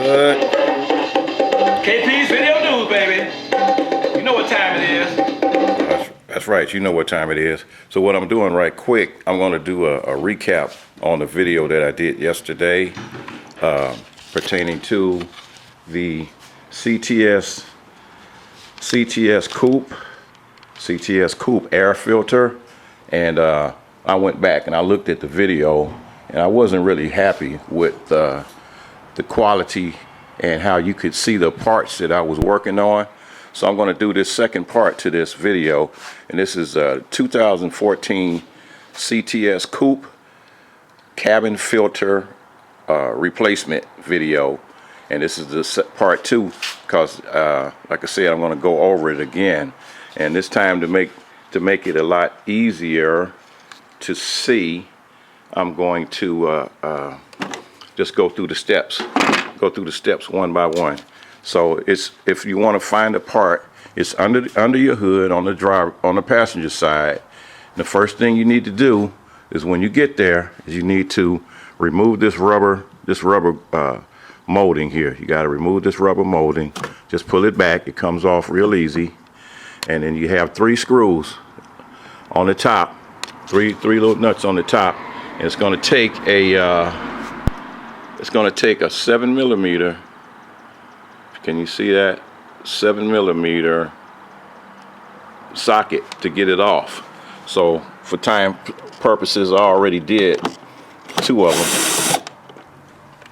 Good. KP's Video News, baby. You know what time it is. That's right. You know what time it is. So what I'm doing right quick, I'm going to do a recap on the video that I did yesterday pertaining to the CTS Coupe air filter. And I went back and I looked at the video, and I wasn't really happy with the quality and how you could see the parts that I was working on. So I'm going to do this second part to this video, and this is a 2014 CTS Coupe cabin filter replacement video, and this is the part two because like I said, I'm going to go over it again, and this time to make it a lot easier to see, I'm going to just go through the steps one by one. So it's, if you want to find a part, it's under your hood on the passenger side. And the first thing you need to do is, when you get there, is you need to remove this rubber molding here. You got to remove this rubber molding. Just pull it back. It comes off real easy. And then you have 3 screws on the top, three little nuts on the top, and it's going to take a 7mm. Can you see that? 7mm socket to get it off. So for time purposes, I already did 2 of them.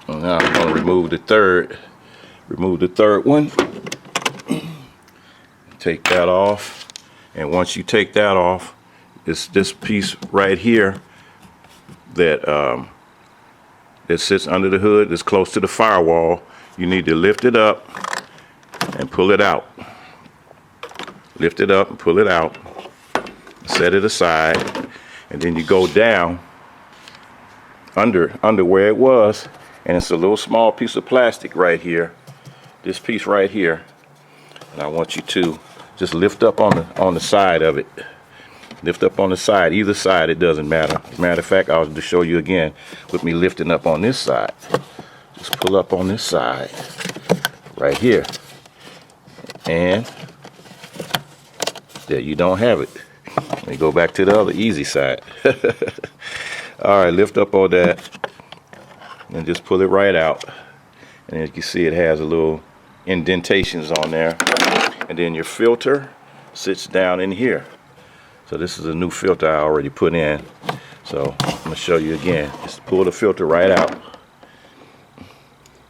And now I'm going to remove the third one. Take that off. And once you take that off, it's this piece right here that sits under the hood, that's close to the firewall. You need to lift it up and pull it out. Lift it up and pull it out. Set it aside, and then you go down under where it was, and it's a little small piece of plastic right here. This piece right here, and I want you to just lift up on the side of it. Lift up on the side, either side, it doesn't matter. As a matter of fact, I'll just show you again with me lifting up on this side. Just pull up on this side right here, and there, you don't have it. Let me go back to the other easy side. All right, lift up on that and just pull it right out. And as you can see, it has a little indentations on there. And then your filter sits down in here. So this is a new filter I already put in. So I'm going to show you again. Just pull the filter right out.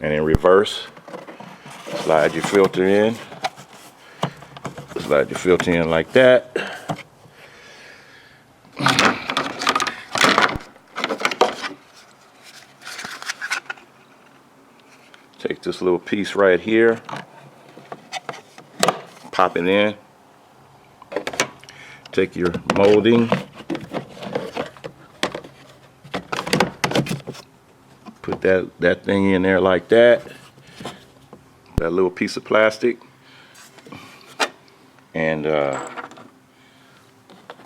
And in reverse, slide your filter in. Slide your filter in like that. Take this little piece right here. Pop it in. Take your molding. Put that thing in there like that. That little piece of plastic. And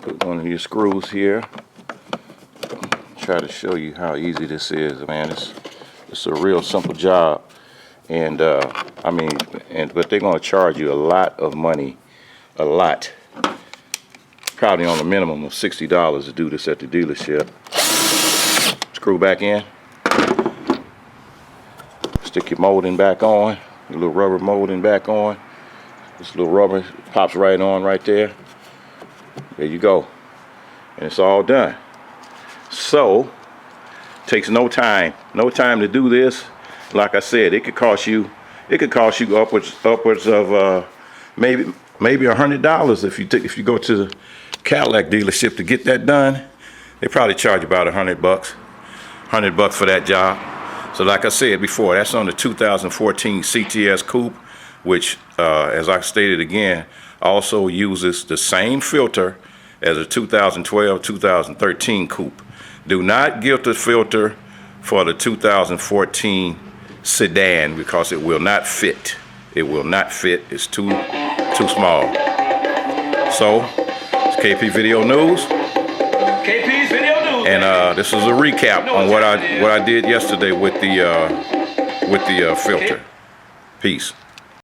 put one of your screws here. Try to show you how easy this is, man. It's a real simple job. And I mean, but they're going to charge you a lot of money, a lot. Probably on a minimum of $60 to do this at the dealership. Screw back in. Stick your molding back on, your little rubber molding back on. This little rubber pops right on right there. There you go. And it's all done. So, takes no time to do this. Like I said, it could cost you upwards of maybe $100 if you go to the Cadillac dealership to get that done. They probably charge about $100 for that job. So like I said before, that's on the 2014 CTS Coupe, which as I stated again, also uses the same filter as a 2012-2013 Coupe. Do not get the filter for the 2014 sedan because it will not fit. It will not fit. It's too small. So, it's KP Video News. KP's Video News. And this is a recap on what I did yesterday with with the filter. Peace.